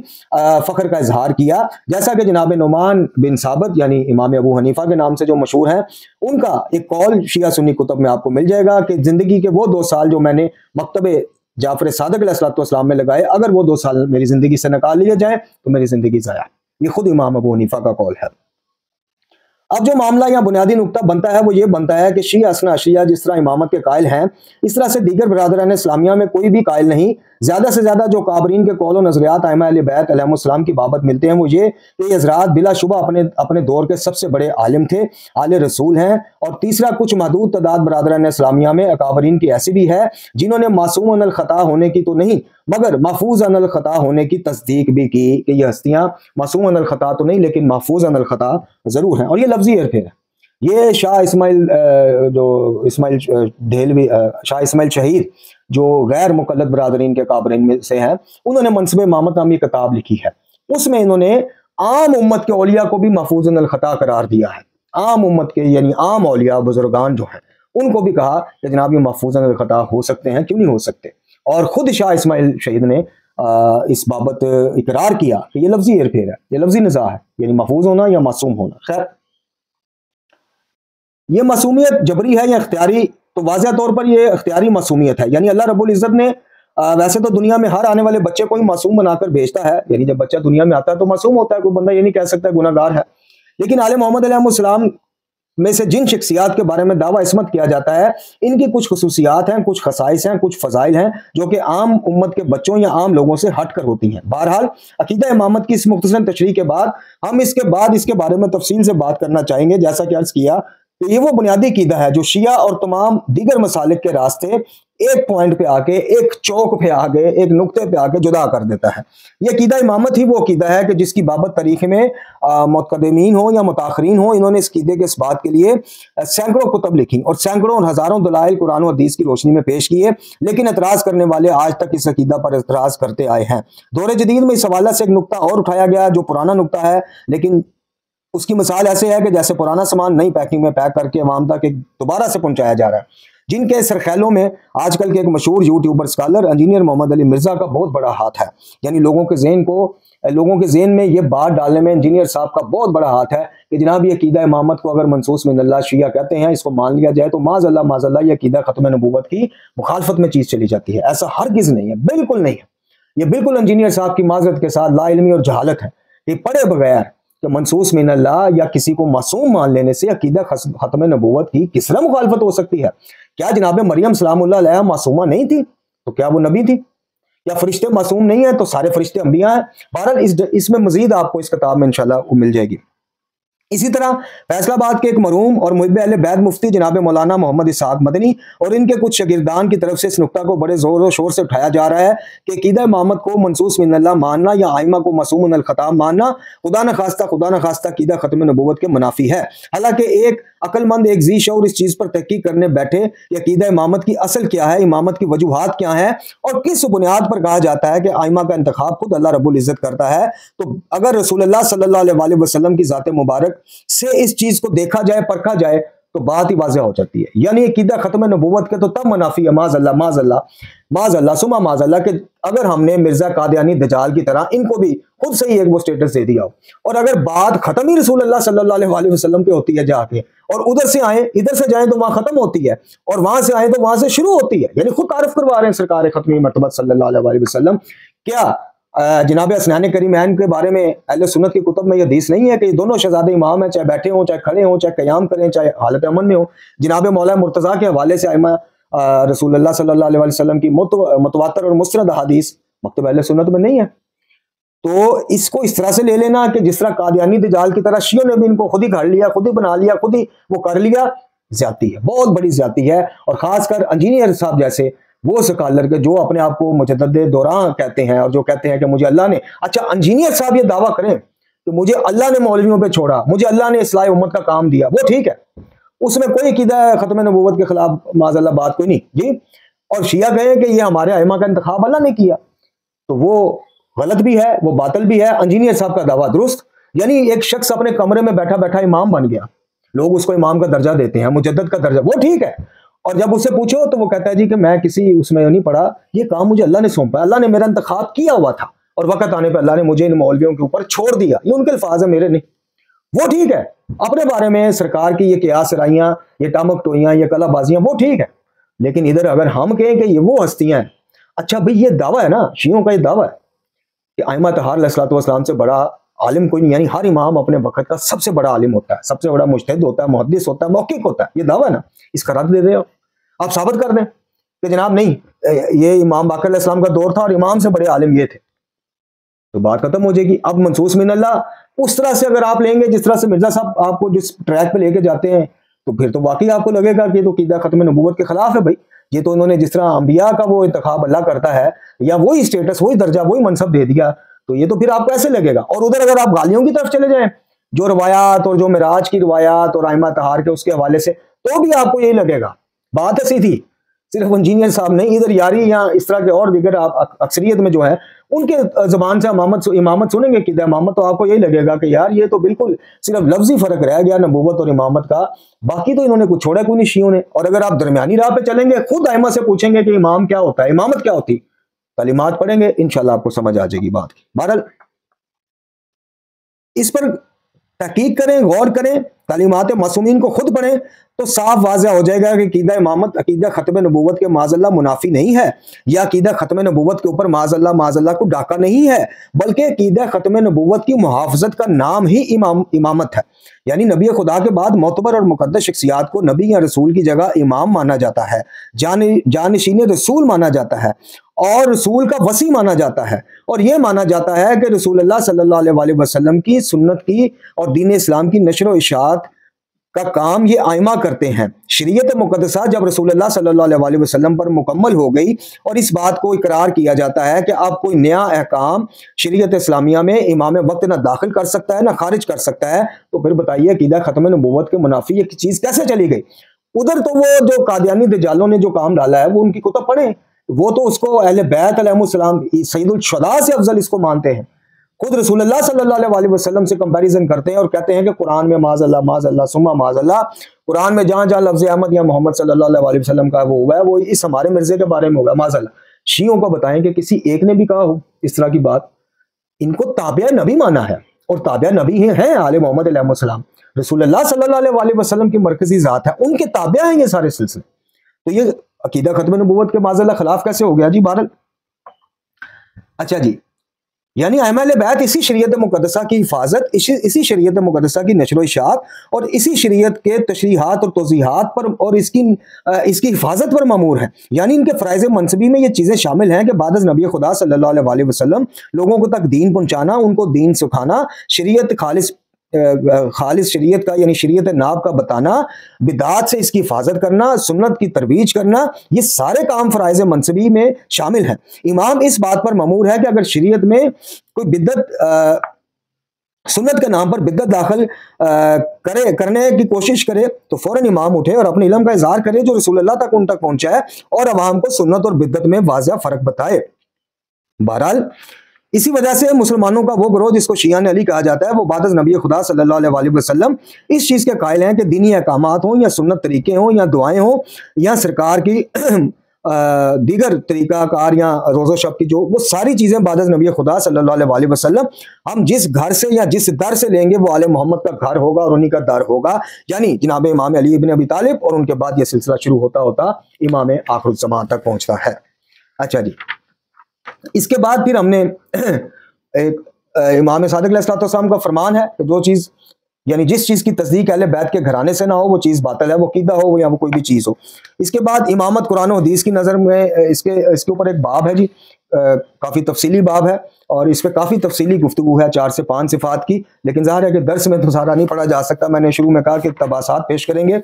فخر کا اظہار کیا، جیسا کہ جناب نعمان بن ثابت یعنی امام ابو حنیفہ کے نام سے جو مشہور ہیں، ان کا ایک قول شیعہ سنی کتب میں آپ کو مل جائے گا کہ زندگی کے وہ 2 سال جو میں نے مکتب جعفر صادق علیہ السلام میں لگائے، اگر وہ 2 سال میری زندگی سے نکال لیے جائیں تو میری زندگی ضائع۔ یہ خود امام ابو حنیفہ کا قول ہے۔ اب جو معاملہ یا بنیادی نقطہ بنتا ہے وہ یہ بنتا ہے کہ شیعہ اثنا عشریہ جس طرح امامت کے قائل ہیں، اس طرح سے دیگر برادران اسلامیہ میں کوئی بھی قائل نہیں۔ زیادہ سے زیادہ جو کابرین کے قول و نظریات ائمہ اہل بیت علیہم السلام کی بابت ملتے ہیں وہ یہ کہ یہ حضرات بلا شبہ اپنے دور کے سب سے بڑے عالم تھے، اعلی رسول ہیں، اور تیسرا کچھ محدود تعداد برادران اسلامیہ میں اکابرین کی ایسی بھی ہے جنہوں نے معصوم عن الخطا ہونے کی تو نہیں مگر محفوظ عن الخطا ہونے کی تصدیق بھی کی کہ یہ ہستیاں معصوم عن الخطا تو نہیں لیکن محفوظ عن الخطا ضرور ہیں۔ اور یہ لفظی ہیر پھیر ہے۔ یہ شاہ اسماعیل شہید جو غیر مقلد برادرین کے کابرین میں سے ہیں، انہوں نے منصب امامت نامی کتاب لکھی ہے، اس میں انہوں نے عام امت کے اولیاء کو بھی محفوظ عن الخطا قرار دیا ہے۔ عام امت کے یعنی عام اولیاء بزرگان جو ہیں ان کو بھی کہا کہ جناب یہ محفوظ عن الخطا ہو سکتے ہیں، کیوں نہیں ہو سکتے؟ اور خود شاہ اسماعیل شہید نے اس بابت اقرار کیا کہ یہ لفظی ہیر پھیر ہے، یہ لفظی نزاع ہے، یعنی محفوظ ہونا یا معصوم ہونا۔ خیر، یہ معصومیت جبری ہے یا اختیاری؟ تو واضح طور پر یہ اختیاری معصومیت ہے، یعنی اللہ رب العزت نے ویسے تو دنیا میں ہر آنے والے بچے کو ہی معصوم بنا کر بھیجتا ہے، یعنی جب بچہ دنیا میں آتا ہے تو معصوم ہوتا ہے، کوئی بندہ یہ نہیں کہہ سکتا گناہ گار ہے۔ لیکن آل محمد علیہ السلام میں سے جن شخصیات کے بارے میں دعویٰ عصمت کیا جاتا ہے، ان کی کچھ خصوصیات ہیں، کچھ خصائص ہیں، کچھ فضائل ہیں جو کہ عام امت کے بچوں یا عام لوگوں سے ہٹ کر ہوتی ہیں۔ بہرحال عقیدہ امامت کی اس مختصر تشریح کے بعد ہم اس کے بارے میں تفصیل سے بات کرنا چاہیں گے۔ جیسا کہ عرض کیا کہ یہ وہ بنیادی عقیدہ ہے جو شیعہ اور تمام دیگر مسالک کے راستے ایک پوائنٹ پہ آ کے، ایک چوک پہ آ کے، ایک نقطے پہ آ کے جدا کر دیتا ہے۔ یہ عقیدہ امامت ہی وہ عقیدہ ہے کہ جس کی بابت تاریخ میں متقدمین ہوں یا متاخرین ہوں، انہوں نے اس عقیدے کے اس بات کے لیے سینکڑوں کتب لکھی اور سینکڑوں اور ہزاروں دلائل قرآن و حدیث کی روشنی میں پیش کیے، لیکن اعتراض کرنے والے آج تک اس عقیدہ پر اعتراض کرتے آئے ہیں۔ دور جدید میں اس حوالے سے ایک نقطہ اور اٹھایا گیا جو پرانا نقطہ ہے، لیکن اس کی مثال ایسے ہے کہ جیسے پرانا سامان نئی پیکنگ میں پیک کر کے عوام تک دوبارہ سے پہنچایا جا رہا ہے۔ جن کے سرخیلوں میں آج کل کے ایک مشہور یوٹیوبر اسکالر انجینئر محمد علی مرزا کا بہت بڑا ہاتھ ہے، یعنی لوگوں کے ذہن میں یہ بات ڈالنے میں انجینئر صاحب کا بہت بڑا ہاتھ ہے کہ جناب یہ عقیدہ امامت کو اگر منصوص من اللہ شیعہ کہتے ہیں، اس کو مان لیا جائے تو معاذ اللہ یہ عقیدہ ختم نبوت کی مخالفت میں چیز چلی جاتی ہے۔ ایسا ہرگز نہیں ہے، بالکل نہیں ہے۔ یہ بالکل انجینئر صاحب کی معذرت کے ساتھ لا علمی اور جہالت ہے۔ یہ پڑھے بغیر کہ منصوص من اللہ یا کسی کو معصوم مان لینے سے عقیدہ ختم نبوت کی کس طرح مخالفت ہو سکتی ہے؟ کیا جناب مریم سلام اللہ علیہ معصومہ نہیں تھی؟ تو کیا وہ نبی تھی؟ یا فرشتے معصوم نہیں ہیں تو سارے فرشتے انبیاء ہیں؟ بہرحال اس میں مزید آپ کو اس کتاب میں انشاءاللہ مل جائے گی۔ اسی طرح فیصل آباد کے ایک مرحوم اور محب اہل بیت مفتی جناب مولانا محمد اسحاق مدنی اور ان کے کچھ شاگردان کی طرف سے اس نقطہ کو بڑے زور و شور سے اٹھایا جا رہا ہے کہ عقیدہ امامت کو منصوص من اللہ ماننا یا ائمہ کو معصوم عن الخطا ماننا خدا نخواستہ عقیدہ ختم نبوت کے منافی ہے۔ حالانکہ ایک عقل مند ایک ذی شعور اس چیز پر تحقیق کرنے بیٹھے کہ عقیدہ امامت کی اصل کیا ہے، امامت کی وجوہات کیا ہیں اور کس بنیاد پر کہا جاتا ہے کہ ائمہ کا انتخاب خود اللہ رب العزت کرتا ہے، تو اگر رسول اللہ صلی اللہ علیہ وسلم کی ذات مبارک سے اس چیز کو دیکھا جائے، پرکھا جائے تو بات ہی واضح ہو جاتی ہے۔ یعنی عقیدہ ختم نبوت کے تو تب منافی ہے، معاذ اللہ ثم معاذ اللہ، کہ اگر ہم نے مرزا قادیانی دجال کی طرح ان کو بھی خود سے ہی ایک وہ سٹیٹس دے دیا ہو، اور اگر بات ختم ہی رسول اللہ صلی اللہ علیہ وسلم پہ ہوتی ہے جا کے، اور ادھر سے جائیں تو وہاں ختم ہوتی ہے، اور وہاں سے آئیں تو وہاں سے شروع ہوتی ہے، یعنی خود تعارف کروا رہے ہیں سرکار ختمی مرتبہ صلی اللہ علیہ وسلم۔ کیا جناب اسنان کریمین کے بارے میں اہل سنت کی کتب میں یہ حدیث نہیں ہے کہ یہ دونوں شہزادے امام ہیں، چاہے بیٹھے ہوں، چاہے کھڑے ہوں، چاہے قیام کریں، چاہے حالت امن میں ہوں؟ جناب مولا مرتضیٰ کے حوالے سے ائمہ رسول اللہ صلی اللہ علیہ وسلم کی متواتر اور مستند احادیث مکتب اہل سنت میں نہیں ہے۔ تو اس کو اس طرح سے لے لینا کہ جس طرح قادیانی دجال کی طرح شیعوں نے بھی ان کو خود ہی گھڑ لیا، خود ہی بنا لیا، خود ہی وہ کر لیا، زیادتی ہے، بہت بڑی زیادتی ہے۔ اور خاص کر انجینئر صاحب جیسے وہ سکالر کے جو اپنے آپ کو مجدد دوران کہتے ہیں اور جو کہتے ہیں کہ مجھے اللہ نے، اچھا انجینئر صاحب یہ دعویٰ کریں کہ مجھے اللہ نے مولویوں پہ چھوڑا، مجھے اللہ نے اصلاح امت کا کام دیا، وہ ٹھیک ہے، اس میں کوئی عقیدہ ختم نبوت کے خلاف معاذ اللہ بات کوئی نہیں جی۔ اور شیعہ کہیں کہ یہ ہمارے ائمہ کا انتخاب اللہ نے کیا، تو وہ غلط بھی ہے، وہ باطل بھی ہے۔ انجینئر صاحب کا دعویٰ درست، یعنی ایک شخص اپنے کمرے میں بیٹھا بیٹھا امام بن گیا، لوگ اس کو امام کا درجہ دیتے ہیں، مجدد کا درجہ، وہ ٹھیک ہے، اور جب اسے پوچھو تو وہ کہتا ہے جی کہ میں کسی اس میں نہیں پڑا، یہ کام مجھے اللہ نے سونپا، اللہ نے میرا انتخاب کیا ہوا تھا اور وقت آنے پہ اللہ نے مجھے ان مولویوں کے اوپر چھوڑ دیا. یہ ان کے الفاظ ہیں، میرے نہیں. وہ ٹھیک ہے اپنے بارے میں سرکار کی یہ قیاس رائیاں، یہ ٹامک ٹوئیاں، یہ کلا بازیاں، وہ ٹھیک ہے. لیکن ادھر اگر ہم کہیں کہ یہ وہ ہستیاں ہیں، اچھا بھئی یہ دعویٰ ہے نا شیعوں کا، یہ دعویٰ ہے کہ ائمہ طہار علیہ الصلوۃ والسلام سے بڑا عالم کوئی نہیں، یعنی ہر امام اپنے وقت کا سب سے بڑا عالم ہوتا ہے، سب سے بڑا مجتہد ہوتا ہے، محدث ہوتا ہے، محقق ہوتا ہے. یہ دعویٰ ہے نا، اس کا رد دے دیں آپ ثابت کر دیں کہ جناب نہیں یہ امام باقر علیہ السلام کا دور تھا اور امام سے بڑے عالم یہ تھے، تو بات ختم ہو جائے گی. اب منصوص من اللہ اس طرح سے اگر آپ لیں گے جس طرح سے مرزا صاحب آپ کو جس ٹریک پہ لے کے جاتے ہیں، تو پھر تو واقعی آپ کو لگے گا کہ یہ تو عقیدہ ختم نبوت کے خلاف ہے. بھائی یہ تو انہوں نے جس طرح انبیاء کا وہ انتخاب اللہ کرتا ہے یا وہی اسٹیٹس، وہی درجہ، وہی منصب دے دیا، تو یہ تو پھر آپ کو ایسے لگے گا. اور ادھر اگر آپ غالیوں کی طرف چلے جائیں، جو روایات اور جو معراج کی روایات اور ائمہ طہار کے اس کے حوالے سے، تو بھی آپ کو یہی لگے گا. بات ایسی تھی، صرف انجینئر صاحب نہیں، ادھر یاری یا اس طرح کے اور دیگر آپ اکثریت میں جو ہے ان کے زبان سے امامت سنیں گے، عقیدہ امامت، تو آپ کو یہی لگے گا کہ یار یہ تو بالکل صرف لفظی فرق رہ گیا نبوت اور امامت کا، باقی تو انہوں نے کچھ چھوڑا کوئی نہیں شیعوں نے. اور اگر آپ درمیانی راہ پہ چلیں گے، خود ائمہ سے پوچھیں گے کہ امام کیا ہوتا ہے، امامت کیا ہوتی، تعلیمات پڑھیں گے، انشاءاللہ آپ کو سمجھ آ جائے گی بات کی. بہرحال اس پر تحقیق کریں، غور کریں، تعلیمات معصومین کو خود پڑھیں تو صاف واضح ہو جائے گا کہ عقیدہ امامت عقیدہ ختم نبوت کے معاذ اللہ منافی نہیں ہے، یا عقیدہ ختم نبوت کے اوپر معاذ اللہ کو ڈاکہ نہیں ہے، بلکہ عقیدہ ختم نبوت کی محافظت کا نام ہی امامت ہے. یعنی نبی خدا کے بعد معتبر اور مقدس شخصیات کو نبی یا رسول کی جگہ امام مانا جاتا ہے، جانشین رسول مانا جاتا ہے، اور رسول کا وصی مانا جاتا ہے، اور یہ مانا جاتا ہے کہ رسول اللہ صلی اللہ علیہ وسلم کی سنت کی اور دین اسلام کی نشر و اشاعت کا کام یہ ائمہ کرتے ہیں. شریعت مقدسہ جب رسول اللہ صلی اللہ علیہ وسلم پر مکمل ہو گئی اور اس بات کو اقرار کیا جاتا ہے کہ اب کوئی نیا احکام شریعت اسلامیہ میں امام وقت نہ داخل کر سکتا ہے نہ خارج کر سکتا ہے، تو پھر بتائیے عقیدہ ختم نبوت کے منافی یہ چیز کیسے چلی گئی؟ ادھر تو وہ جو قادیانی دجالوں نے جو کام ڈالا ہے وہ ان کی کتب پڑھیں، وہ تو اس کو اہل بیت علیہ السلام سید الشہداء سے افضل اس کو مانتے ہیں. خود رسول اللہ صلی اللہ علیہ وسلم سے کمپیریزن کرتے ہیں اور کہتے ہیں کہ قرآن میں معاذ اللہ ثم معاذ اللہ، قرآن میں جہاں جہاں لفظ احمد یا محمد صلی اللہ علیہ وسلم کا وہ ہوا ہے وہ اس ہمارے مرزے کے بارے میں ہوگا معاذ اللہ. شیعوں کو بتائیں کہ کسی ایک نے بھی کہا ہو اس طرح کی بات؟ ان کو تابع نبی مانا ہے، اور تابع نبی ہیں آل محمد علیہ السلام، رسول اللہ صلی اللہ علیہ وسلم کی مرکزی ذات ہے، ان کے تابع ہیں یہ سارے سلسلے. تو یہ عقیدہ ختم نبوت کے معاذ اللہ خلاف کیسے ہو گیا جی؟ بہرحال اچھا جی، یعنی ائمہ اہل بیت اسی شریعت مقدسہ کی حفاظت، اسی شریعت مقدسہ کی نشر و اشاعت اور اسی شریعت کے تشریحات اور توضیحات پر اور اس کی حفاظت پر مامور ہے. یعنی ان کے فرائض منصبی میں یہ چیزیں شامل ہیں کہ بعد از نبی خدا صلی اللہ علیہ وسلم لوگوں کو تک دین پہنچانا، ان کو دین سکھانا، شریعت خالص شریعت کا یعنی شریعت ناب کا بتانا، بدعات سے اس کی حفاظت کرنا، سنت کی ترویج کرنا، یہ سارے کام فرائض منصبی میں شامل ہیں. امام اس بات پر مامور ہے کہ اگر شریعت میں کوئی بدعت سنت کے نام پر بدعت داخل کرنے کی کوشش کرے تو فوراً امام اٹھے اور اپنے علم کا اظہار کرے جو رسول اللہ تک ان تک پہنچائے اور عوام کو سنت اور بدعت میں واضح فرق بتائے. بہرحال اسی وجہ سے مسلمانوں کا وہ گروہ جس کو شیعہ علی کہا جاتا ہے وہ بعد از نبی خدا صلی اللہ علیہ وسلم اس چیز کے قائل ہیں کہ دینی احکامات ہوں یا سنت طریقے ہوں یا دعائیں ہوں یا سرکار کی دیگر طریقہ کار یا روز و شب کی جو وہ ساری چیزیں بعد از نبی خدا صلی اللہ علیہ وسلم ہم جس گھر سے یا جس در سے لیں گے وہ آل محمد کا گھر ہوگا اور انہی کا در ہوگا، یعنی جناب امام علی ابن ابی طالب، اور ان کے بعد یہ سلسلہ شروع ہوتا امام آخر الزمان تک پہنچتا ہے. اچھا جی، اس کے بعد پھر ہم نے ایک امام صادق علیہ السلام کا فرمان ہے کہ جو چیز یعنی جس چیز کی تصدیق اہل بیت کے گھرانے سے نہ ہو وہ چیز باطل ہے، وہ عقیدہ ہو یا وہ کوئی بھی چیز ہو. اس کے بعد امامت قرآن و حدیث کی نظر میں اس کے اوپر ایک باب ہے جی، کافی تفصیلی باب ہے اور اس پہ کافی تفصیلی گفتگو ہے 4 سے 5 صفات کی، لیکن ظاہر ہے کہ درس میں تو سارا نہیں پڑھا جا سکتا. میں نے شروع میں کہا کہ اقتباسات پیش کریں گے،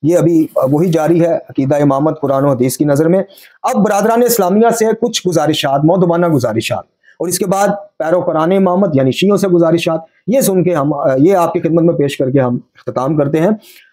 یہ ابھی وہی جاری ہے عقیدہ امامت قرآن و حدیث کی نظر میں. اب برادران اسلامیہ سے کچھ گزارشات، مؤدبانہ گزارشات، اور اس کے بعد پیروکاران امامت یعنی شیعوں سے گزارشات، یہ سن کے ہم یہ آپ کی خدمت میں پیش کر کے ہم اختتام کرتے ہیں.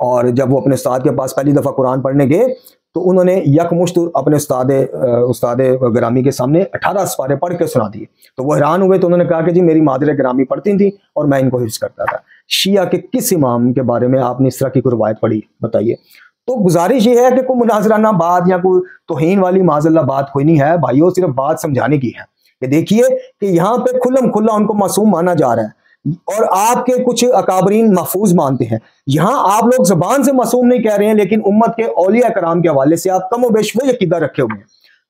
اور جب وہ اپنے استاد کے پاس پہلی دفعہ قرآن پڑھنے گئے تو انہوں نے یکمشت اپنے استاد گرامی کے سامنے 18 سپارے پڑھ کے سنا دیے. تو وہ حیران ہوئے تو انہوں نے کہا کہ جی میری مادر گرامی پڑھتی تھیں اور میں ان کو حفظ کرتا تھا. شیعہ کے کس امام کے بارے میں آپ نے اس طرح کی کوئی روایت پڑھی بتائیے؟ تو گزارش یہ ہے کہ کوئی مناظرانہ بات یا کوئی توہین والی معاذ اللہ بات کوئی نہیں ہے بھائیوں، صرف بات سمجھانے کی ہے کہ دیکھیے کہ یہاں پہ کھلم کھلا ان کو معصوم مانا جا رہا ہے اور آپ کے کچھ اکابرین محفوظ مانتے ہیں. یہاں آپ لوگ زبان سے معصوم نہیں کہہ رہے ہیں لیکن امت کے اولیاء کرام کے حوالے سے آپ کم و بیش وہی عقیدہ رکھے ہوئے ہیں.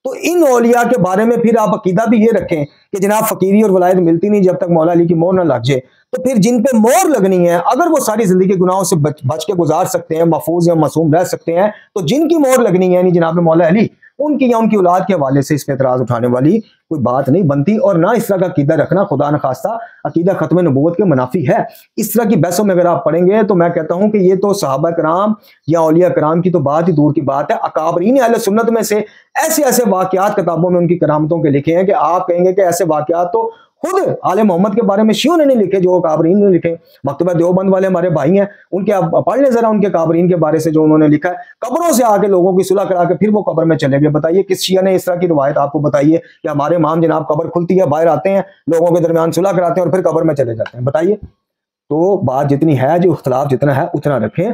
تو ان اولیاء کے بارے میں پھر آپ عقیدہ بھی یہ رکھیں کہ جناب فقیری اور ولایت ملتی نہیں جب تک مولا علی کی مہر نہ لگ جائے. تو پھر جن پہ مہر لگنی ہے اگر وہ ساری زندگی گناہوں سے بچ کے گزار سکتے ہیں، محفوظ یا معصوم رہ سکتے ہیں، تو جن کی مہر لگنی ہے یعنی جناب مولا علی، ان کی یا ان کی اولاد کے حوالے سے اس پہ اعتراض اٹھانے والی کوئی بات نہیں بنتی. اور نہ اس طرح کا عقیدہ رکھنا خدا نخواستہ عقیدہ ختم نبوت کے منافی ہے. اس طرح کی بحثوں میں اگر آپ پڑھیں گے تو میں کہتا ہوں کہ یہ تو صحابہ کرام یا اولیاء کرام کی تو بات ہی دور کی بات ہے. اکابرین اہل سنت میں سے ایسے واقعات کتابوں میں ان کی کرامتوں کے لکھے ہیں کہ آپ کہیں گے کہ ایسے واقعات تو خود آل محمد کے بارے میں شیعوں نے نہیں لکھے، جو اکابرین نے لکھے. مکتبہ دیوبند والے ہمارے بھائی ہیں، ان کے آپ پڑھ لیں ذرا ان کے اکابرین کے بارے سے جو انہوں نے لکھا ہے. قبروں سے آ کے لوگوں کی صلح کرا کے پھر وہ قبر میں چلے گئے. بتائیے کس شیعہ نے اس طرح کی روایت آپ کو بتائیے کہ ہمارے امام جناب قبر کھلتی ہے، باہر آتے ہیں، لوگوں کے درمیان صلح کراتے ہیں اور پھر قبر میں چلے جاتے ہیں؟ بتائیے. تو بات جتنی ہے، جو اختلاف جتنا ہے اتنا رکھیں.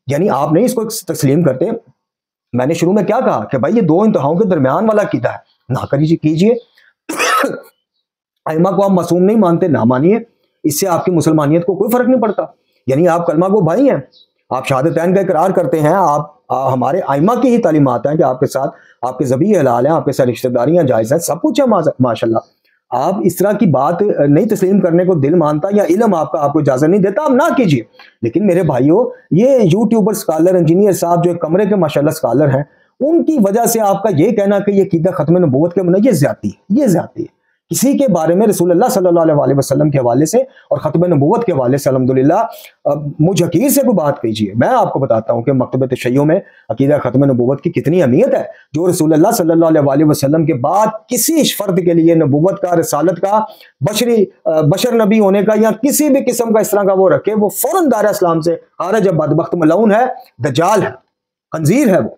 یعنی آپ نہیں اس کو تسلیم کرتے. میں نے شروع میں کیا کہا کہ بھائی یہ دو انتہاؤں کے درمیان والا عقیدہ ہے، نہ کیجیے. ائمہ کو آپ معصوم نہیں مانتے، نہ مانیے، اس سے آپ کی مسلمانیت کو کوئی فرق نہیں پڑتا. یعنی آپ کلمہ کو بھائی ہیں، آپ شہادتین کا اقرار کرتے ہیں، آپ ہمارے ائمہ کی ہی تعلیمات ہیں کہ آپ کے ساتھ آپ کے ذبیح حلال ہیں، آپ کے ساتھ رشتہ داریاں جائز ہیں، سب کچھ ہے ماشاءاللہ. آپ اس طرح کی بات نہیں تسلیم کرنے کو دل مانتا یا علم آپ کو اجازت نہیں دیتا، آپ نہ کیجیے. لیکن میرے بھائیوں، یہ یوٹیوبر سکالر انجینئر صاحب جو کمرے کے ماشاءاللہ سکالر ہیں، ان کی وجہ سے آپ کا یہ کہنا کہ یہ عقیدہ ختم نبوت کے یہ زیادتی ہے. کسی کے بارے میں رسول اللہ صلی اللہ علیہ وسلم کے حوالے سے اور ختم نبوت کے حوالے سے الحمدللہ مجھ حقیر سے کوئی بات کیجیے. میں آپ کو بتاتا ہوں کہ مکتبہ تشیع میں عقیدہ ختم نبوت کی کتنی اہمیت ہے. جو رسول اللہ صلی اللہ علیہ وسلم کے بعد کسی فرد کے لیے نبوت کا، رسالت کا، بشر نبی ہونے کا یا کسی بھی قسم کا اس طرح کا وہ رکھے، وہ فوراً دائرہ اسلام سے خارج، بدبخت ملعون ہے، دجال ہے، خنزیر ہے. وہ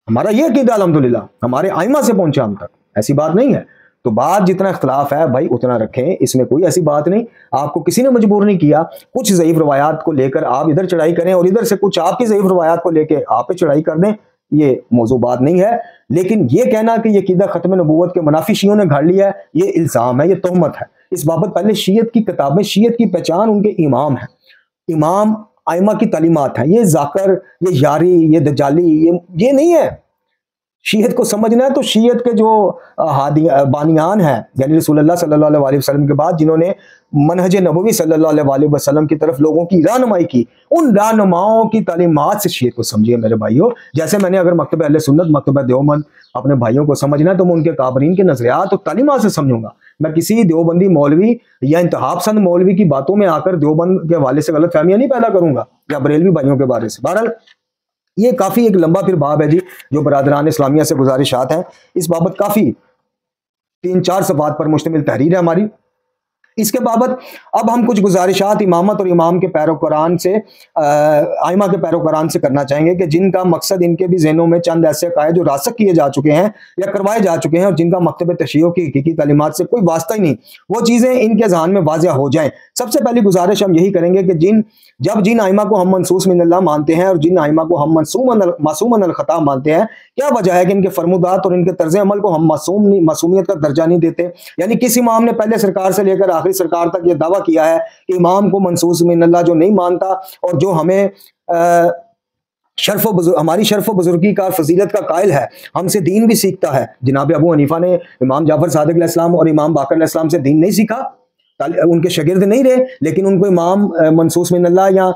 ہمارا یہ عقیدہ الحمدللہ ہمارے ائمہ سے پہنچا ہم تک، ایسی بات نہیں ہے. تو بات جتنا اختلاف ہے بھائی اتنا رکھیں، اس میں کوئی ایسی بات نہیں. آپ کو کسی نے مجبور نہیں کیا. کچھ ضعیف روایات کو لے کر آپ ادھر چڑھائی کریں اور ادھر سے کچھ آپ کی ضعیف روایات کو لے کے آپ پہ چڑھائی کر دیں، یہ موضوع بات نہیں ہے. لیکن یہ کہنا کہ یہ عقیدہ ختم نبوت کے منافی شیعوں نے گھڑ لیا ہے، یہ الزام ہے، یہ تہمت ہے. اس بابت پہلے شیعت کی کتابیں، شیعت کی پہچان ان کے امام ہیں، امام ائمہ کی تعلیمات ہیں. یہ ذاکر، یہ یاری، یہ دجالی، یہ نہیں ہے. شیعت کو سمجھنا ہے تو شیعت کے جو بانیان ہیں یعنی رسول اللہ صلی اللہ علیہ وسلم کے بعد جنہوں نے منہج نبوی صلی اللہ علیہ وسلم کی طرف لوگوں کی رہنمائی کی، ان رہنماؤں کی تعلیمات سے شیعت کو سمجھیے میرے بھائیوں. جیسے میں نے اگر مکتبہ اہل سنت، مکتبہ دیوبند اپنے بھائیوں کو سمجھنا ہے تو میں ان کے کابرین کے نظریات اور تعلیمات سے سمجھوں گا. میں کسی دیوبندی مولوی یا انتہا پسند مولوی کی باتوں میں آ کر دیوبند کے حوالے سے غلط فہمیاں نہیں پیدا کروں گا یا بریلوی بھائیوں کے بارے سے. بہرحال یہ کافی ایک لمبا پھر باب ہے جی، جو برادران اسلامیہ سے گزارشات ہیں. اس بابت کافی 3-4 صفحات پر مشتمل تحریر ہے ہماری. اس کے بابت اب ہم کچھ گزارشات امامت اور امام کے پیروکاران سے، ائمہ کے پیروکاران سے کرنا چاہیں گے کہ جن کا مقصد ان کے بھی ذہنوں میں چند ایسے عقائد جو راسخ کیے جا چکے ہیں یا کروائے جا چکے ہیں اور جن کا مکتبہ تشیع کی حقیقی تعلیمات سے کوئی واسطہ ہی نہیں، وہ چیزیں ان کے ذہن میں واضح ہو جائیں. سب سے پہلی گزارش ہم یہی کریں گے کہ جب جن ائمہ کو ہم منصوص من اللہ مانتے ہیں اور جن ائمہ کو ہم معصوم الخطا مانتے ہیں، کیا وجہ ہے کہ ان کے فرمودات اور ان کے طرز عمل کو ہم معصومیت کا درجہ نہیں دیتے؟ یعنی کس امام نے پہلے سرکار سے لے کر آخری سرکار تک یہ دعویٰ کیا ہے کہ امام کو منصوص من اللہ جو نہیں مانتا اور جو ہمیں ہماری شرف و بزرگی کا فضیلت کا قائل ہے، ہم سے دین بھی سیکھتا ہے. جناب ابو حنیفہ نے امام جعفر صادق علیہ السلام اور امام باقر علیہ السلام سے دین نہیں سیکھا، ان کے شاگرد نہیں رہے، لیکن ان کو امام منصوص من اللہ یا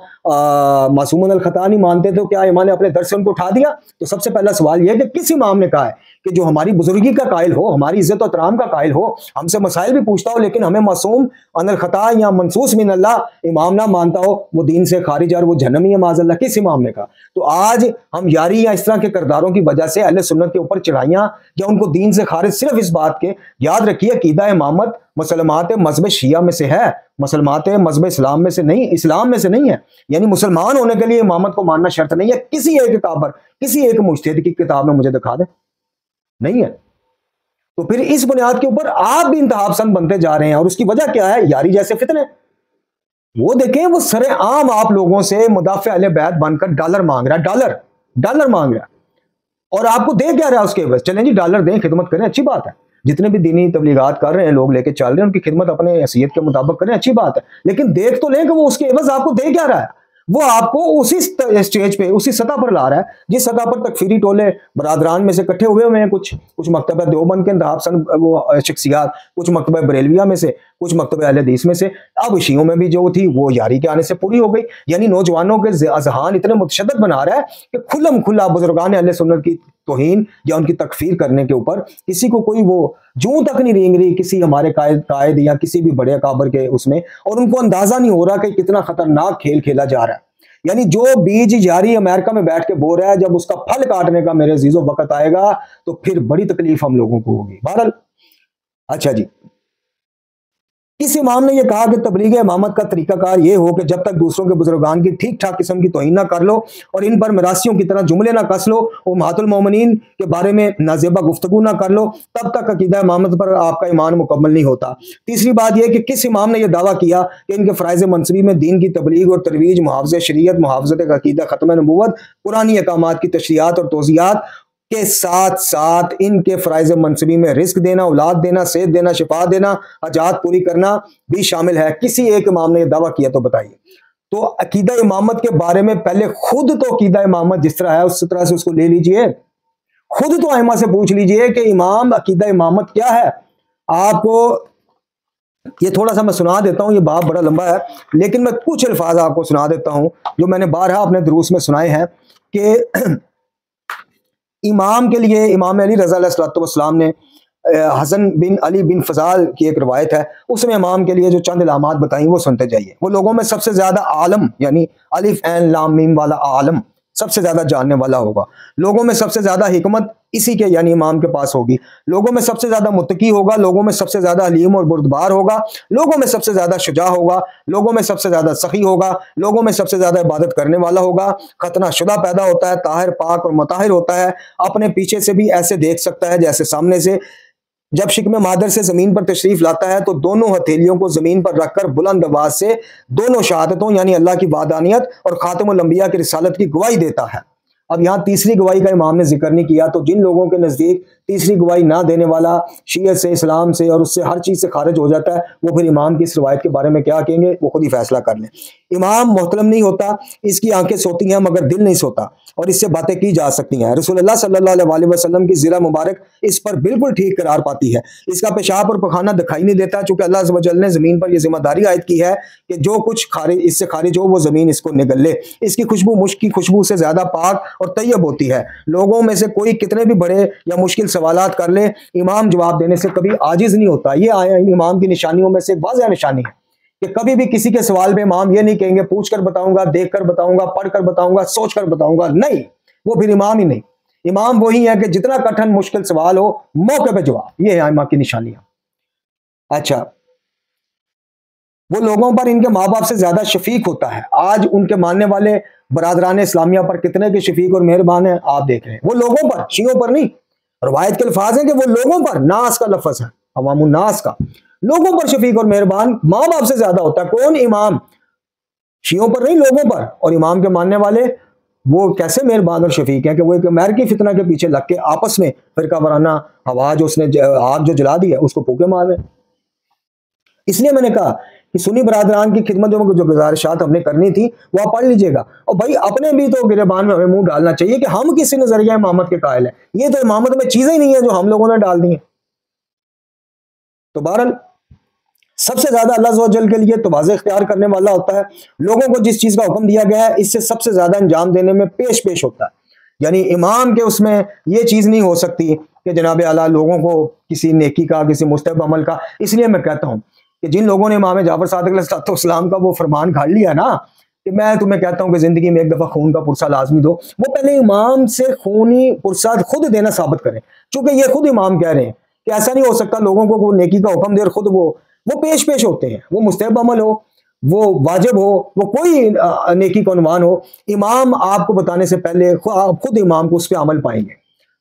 معصوم الخطا نہیں مانتے، تو کیا امام نے اپنے در سے ان کو اٹھا دیا؟ تو سب سے پہلا سوال یہ ہے کہ کس امام نے کہا ہے کہ جو ہماری بزرگی کا قائل ہو، ہماری عزت و احترام کا قائل ہو، ہم سے مسائل بھی پوچھتا ہو لیکن ہمیں معصوم عن الخطا یا منصوص من اللہ امام نہ مانتا ہو، وہ دین سے خارج اور وہ جہنمی ہے معاذ اللہ؟ کس امام نے کہا؟ تو آج ہم یاری یا اس طرح کے کرداروں کی وجہ سے اہل سنت کے اوپر چڑھائیاں یا ان کو دین سے خارج صرف اس بات کے، یاد رکھیے عقیدہ امامت مسلمات مذہب شیعہ میں سے ہے، مسلمات مذہب اسلام میں سے نہیں، اسلام میں سے نہیں ہے، یعنی مسلمان ہونے کے لیے امامت کو ماننا شرط نہیں ہے، کسی ایک کتاب پر، کسی ایک مجتہد کی کتاب میں مجھے دکھا دیں، نہیں ہے۔ تو پھر اس بنیاد کے اوپر آپ بھی انتہا پسند بنتے جا رہے ہیں، اور اس کی وجہ کیا ہے؟ یاری جیسے فتنے۔ وہ دیکھیں، وہ سر عام آپ لوگوں سے مدافع اہل بیت بن کر ڈالر مانگ رہا ہے، ڈالر مانگ رہا ہے، اور آپ کو دے کیا رہا ہے اس کے عوض؟ چلیں جی ڈالر دیں، خدمت کریں، اچھی بات ہے، جتنے بھی دینی تبلیغات کر رہے ہیں لوگ لے کے چل رہے ہیں ان کی خدمت اپنے حیثیت کے مطابق کریں، اچھی بات ہے، لیکن دیکھ تو لیں کہ وہ اس کے عوض آپ کو دے کیا رہا ہے۔ وہ آپ کو اسی اسٹیج پہ، اسی سطح پر لا رہا ہے جس سطح پر تکفیری ٹولے برادران میں سے اکٹھے ہوئے ہیں، کچھ مکتبہ دیوبند کے انتہا پسند وہ شخصیات، کچھ مکتبہ بریلویہ میں سے، کچھ مکتبہ اہل حدیث میں سے، اب شیعوں میں بھی جو تھی وہ یاری کے آنے سے پوری ہو گئی۔ یعنی نوجوانوں کے اذہان اتنے متشدد بنا رہا ہے کہ کھلم کھلا بزرگان اہل سنت کی توہین یا ان کی تکفیر کرنے کے اوپر کسی کو کوئی وہ جوں تک نہیں رینگ رہی کسی ہمارے قائد یا کسی بھی بڑے اکابر کے اس میں، اور ان کو اندازہ نہیں ہو رہا کہ کتنا خطرناک کھیل کھیلا جا رہا ہے۔ یعنی جو بیج یاری امریکہ میں بیٹھ کے بو رہا ہے، جب اس کا پھل کاٹنے کا میرے عزیزو وقت آئے گا تو پھر بڑی تکلیف ہم لوگوں کو ہوگی۔ بہرحال اچھا جی، اس امام نے یہ کہا کہ تبلیغ امامت کا طریقہ کار یہ ہو کہ جب تک دوسروں کے بزرگان کی ٹھیک ٹھاک قسم کی توہین نہ کر لو اور ان پر مراسیوں کی طرح جملے نہ کس لو، امہات المومنین کے بارے میں نازیبہ گفتگو نہ کر لو، تب تک عقیدہ امامت پر آپ کا ایمان مکمل نہیں ہوتا۔ تیسری بات یہ کہ کس امام نے یہ دعویٰ کیا کہ ان کے فرائض منصبی میں دین کی تبلیغ اور ترویج، محافظ شریعت، محافظت عقیدہ، ختم نبوت، قرآنی احکامات کی تشریحات اور توضیحات کے ساتھ ساتھ ان کے فرائض منصبی میں رزق دینا، اولاد دینا، صحت دینا، شفا دینا، حاجات پوری کرنا بھی شامل ہے؟ کسی ایک امام نے یہ دعویٰ کیا تو بتائیے۔ تو عقیدہ امامت کے بارے میں پہلے خود تو عقیدہ امامت جس طرح ہے اس طرح سے اس کو لے لیجئے، خود تو ائمہ سے پوچھ لیجئے کہ امام عقیدہ امامت کیا ہے۔ آپ کو یہ تھوڑا سا میں سنا دیتا ہوں، یہ باب بڑا لمبا ہے لیکن میں کچھ الفاظ آپ کو سنا دیتا ہوں جو میں نے بارہا اپنے دروس میں سنائے ہیں کہ امام کے لیے امام علی رضا علیہ السلام نے حسن بن علی بن فضال کی ایک روایت ہے، اس میں امام کے لیے جو چند علامات بتائیں وہ سنتے جائیے۔ وہ لوگوں میں سب سے زیادہ عالم، یعنی الف عین لام میم والا عالم، سب سے زیادہ جاننے والا ہوگا۔ لوگوں میں سب سے زیادہ حکمت اسی کے یعنی امام کے پاس ہوگی۔ لوگوں میں سب سے زیادہ متقی ہوگا، لوگوں میں سب سے زیادہ حلیم اور بردبار ہوگا، لوگوں میں سب سے زیادہ شجاع ہوگا، لوگوں میں سب سے زیادہ سخی ہوگا، لوگوں میں سب سے زیادہ عبادت کرنے والا ہوگا، ختنہ شدہ پیدا ہوتا ہے، طاہر پاک اور مطہر ہوتا ہے، اپنے پیچھے سے بھی ایسے دیکھ سکتا ہے جیسے سامنے سے۔ جب شکم مادر سے زمین پر تشریف لاتا ہے تو دونوں ہتھیلیوں کو زمین پر رکھ کر بلند آواز سے دونوں شہادتوں یعنی اللہ کی وحدانیت اور خاتم الانبیاء کی رسالت کی گواہی دیتا ہے۔ اب یہاں تیسری گواہی کا امام نے ذکر نہیں کیا، تو جن لوگوں کے نزدیک تیسری گواہی نہ دینے والا شیعت سے، اسلام سے اور اس سے ہر چیز سے خارج ہو جاتا ہے، وہ پھر امام کی اس روایت کے بارے میں کیا کہیں گے وہ خود ہی فیصلہ کر لیں۔ امام محترم نہیں ہوتا، اس کی آنکھیں سوتی ہیں مگر دل نہیں سوتا، اور اس سے باتیں کی جا سکتی ہیں۔ رسول اللہ صلی اللہ علیہ وسلم کی زرہ مبارک اس پر بالکل ٹھیک قرار پاتی ہے۔ اس کا پیشاب اور پخانہ دکھائی نہیں دیتا، چونکہ اللہ عز و جل نے زمین پر یہ ذمہ داری عائد کی ہے کہ جو کچھ اس سے خارج ہو وہ زمین اس کو نگل لے۔ اس کی خوشبو مشک کی خوشبو سے زیادہ پاک اور طیب ہوتی ہے۔ لوگوں میں سے کوئی کتنے بھی بڑے یا مشکل سوالات کر لے، امام جواب دینے سے کبھی عاجز نہیں ہوتا۔ یہ امام کی نشانیوں میں سے ایک واضح نشانی ہے کہ کبھی بھی کسی کے سوال پہ امام یہ نہیں کہیں گے پوچھ کر بتاؤں گا، دیکھ کر بتاؤں گا، پڑھ کر بتاؤں گا، سوچ کر بتاؤں گا، نہیں، وہ پھر امام ہی نہیں۔ امام وہی ہے کہ جتنا کٹھن مشکل سوال ہو موقع پہ جواب، یہ ہے ائمہ کی نشانیاں۔ اچھا، وہ لوگوں پر ان کے ماں باپ سے زیادہ شفیق ہوتا ہے۔ آج ان کے ماننے والے برادران اسلامیہ پر کتنے کے شفیق اور مہربان ہیں آپ دیکھ رہے ہیں، وہ لوگوں پر، شیعوں پر نہیں۔ روایت کے الفاظ ہیں کہ وہ لوگوں پر، ناس کا لفظ ہے، عوام الناس کا، لوگوں پر شفیق اور مہربان ماں باپ سے زیادہ ہوتا ہے۔ کون؟ امام، شیعوں پر نہیں، لوگوں پر۔ اور امام کے ماننے والے وہ کیسے مہربان اور شفیق ہیں کہ وہ ایک امریکی فتنہ کے پیچھے لگ کے آپس میں فرقہ وارانہ ہوا جو اس نے آگ جو جلا دی ہے اس کو پھونکے مار رہے ہیں۔ اس لیے میں نے کہا کہ سنی برادران کی خدمت میں جو گزارشات ہم نے کرنی تھی وہ آپ پڑھ لیجئے گا، اور بھائی اپنے بھی تو گریبان میں ہمیں منہ ڈالنا چاہیے کہ ہم کسی نظریہ امامت کے قائل ہیں۔ یہ تو امامت میں چیزیں ہی نہیں ہیں جو ہم لوگوں نے ڈال دی ہیں۔ تو بہرحال سب سے زیادہ اللہ عز و جل کے لیے تواضع اختیار کرنے والا ہوتا ہے، لوگوں کو جس چیز کا حکم دیا گیا ہے اس سے سب سے زیادہ انجام دینے میں پیش ہوتا ہے۔ یعنی امام کے اس میں یہ چیز نہیں ہو سکتی کہ جناب اعلیٰ لوگوں کو کسی نیکی کا، کسی مستحب عمل کا۔ اس لیے میں کہتا ہوں کہ جن لوگوں نے امام جعفر صادق علیہ السلام کا وہ فرمان گھاڑ لیا نا کہ میں تمہیں کہتا ہوں کہ زندگی میں ایک دفعہ خون کا پرسہ لازمی دو، وہ پہلے امام سے خونی پرسہ خود دینا ثابت کریں، چونکہ یہ خود امام کہہ رہے ہیں کہ ایسا نہیں ہو سکتا لوگوں کو وہ نیکی کا حکم دے اور خود وہ وہ پیش پیش ہوتے ہیں، وہ مستحب عمل ہو، وہ واجب ہو، وہ کوئی نیکی کا عنوان ہو، امام آپ کو بتانے سے پہلے آپ خود امام کو اس پہ عمل پائیں گے۔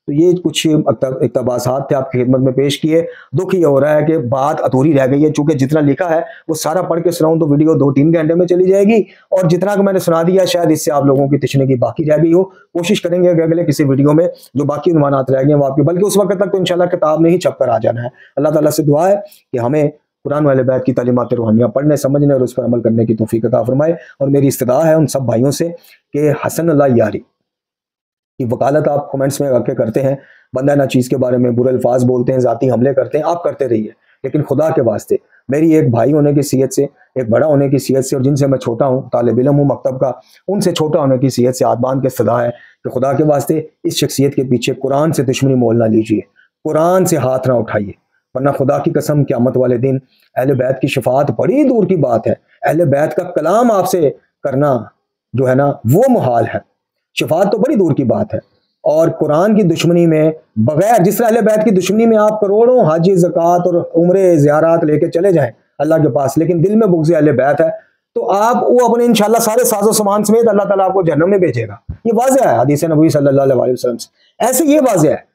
تو یہ کچھ اقتباسات تھے آپ کی خدمت میں پیش کیے۔ دکھ یہ ہو رہا ہے کہ بات ادھوری رہ گئی ہے، چونکہ جتنا لکھا ہے وہ سارا پڑھ کے سناؤں تو ویڈیو 2-3 گھنٹے میں چلی جائے گی، اور جتنا کہ میں نے سنا دیا شاید اس سے آپ لوگوں کی تشنیگی باقی رہ گئی ہو۔ کوشش کریں گے کہ اگلے کسی ویڈیو میں جو باقی عنوانات رہ گئے ہیں وہ آپ کے، بلکہ اس وقت تک تو انشاءاللہ کتاب میں ہی چھپ کر آ جانا ہے۔ اللہ تعالیٰ سے دعا ہے کہ ہمیں قرآن و اہل بیت کی تعلیمات روحانیہ پڑھنے، سمجھنے اور اس پر عمل کرنے کی توفیق عطا فرمائے۔ اور میری استدعا ہے ان سب بھائیوں سے کہ حسن اللہ یاری کی وکالت آپ کمنٹس میں آ کے کرتے ہیں، بندہ ناچیز کے بارے میں برے الفاظ بولتے ہیں، ذاتی حملے کرتے ہیں، آپ کرتے رہیے، لیکن خدا کے واسطے میری ایک بھائی ہونے کی حیثیت سے، ایک بڑا ہونے کی حیثیت سے، اور جن سے میں چھوٹا ہوں، طالب علم ہوں مکتب کا، ان سے چھوٹا ہونے کی حیثیت سے ہاتھ باندھ کے استدعا ہے کہ خدا کے واسطے اس شخصیت کے پیچھے قرآن سے دشمنی مول نہ لیجیے، قرآن سے ہاتھ نہ اٹھائیے، ورنہ خدا کی قسم قیامت والے دن اہل بیت کی شفاعت بڑی دور کی بات ہے۔ اہل بیت کا کلام آپ سے کرنا جو ہے نا وہ محال ہے، شفاعت تو بڑی دور کی بات ہے۔ اور قرآن کی دشمنی میں بغیر، جس طرح اہل بیت کی دشمنی میں آپ کروڑوں حج زکوٰۃ اور عمرے زیارات لے کے چلے جائیں اللہ کے پاس، لیکن دل میں بغض اہل بیت ہے، تو آپ وہ اپنے انشاءاللہ سارے ساز و سامان سمیت اللہ تعالیٰ آپ کو جہنم میں بھیجے گا۔ یہ واضح ہے حدیث نبوی صلی اللہ علیہ وسلم سے۔ ایسے یہ واضح ہے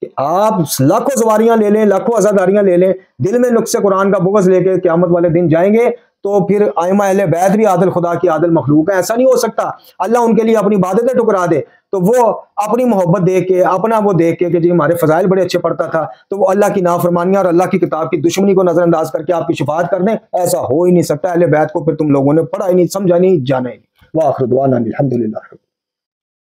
کہ آپ لاکھوں زواریاں لے لیں، لاکھوں عزاداریاں لے لیں، دل میں نقص قرآن کا بغض لے کے قیامت والے دن جائیں گے تو پھر ائمہ اہل بیت بھی عادل خدا کی عادل مخلوق ہے۔ ایسا نہیں ہو سکتا اللہ ان کے لیے اپنی عبادتیں ٹکرا دے تو وہ اپنی محبت دیکھ کے، اپنا وہ دیکھ کے کہ جی ہمارے فضائل بڑے اچھے پڑھتا تھا، تو وہ اللہ کی نافرمانیاں اور اللہ کی کتاب کی دشمنی کو نظر انداز کر کے آپ کی شفاعت کر دیں۔ ایسا ہو ہی نہیں سکتا۔ اہل بیت کو پھر تم لوگوں نے پڑھا ہی نہیں، سمجھا نہیں، جانا ہی نہیں۔ وآخر دعوانا الحمدللہ۔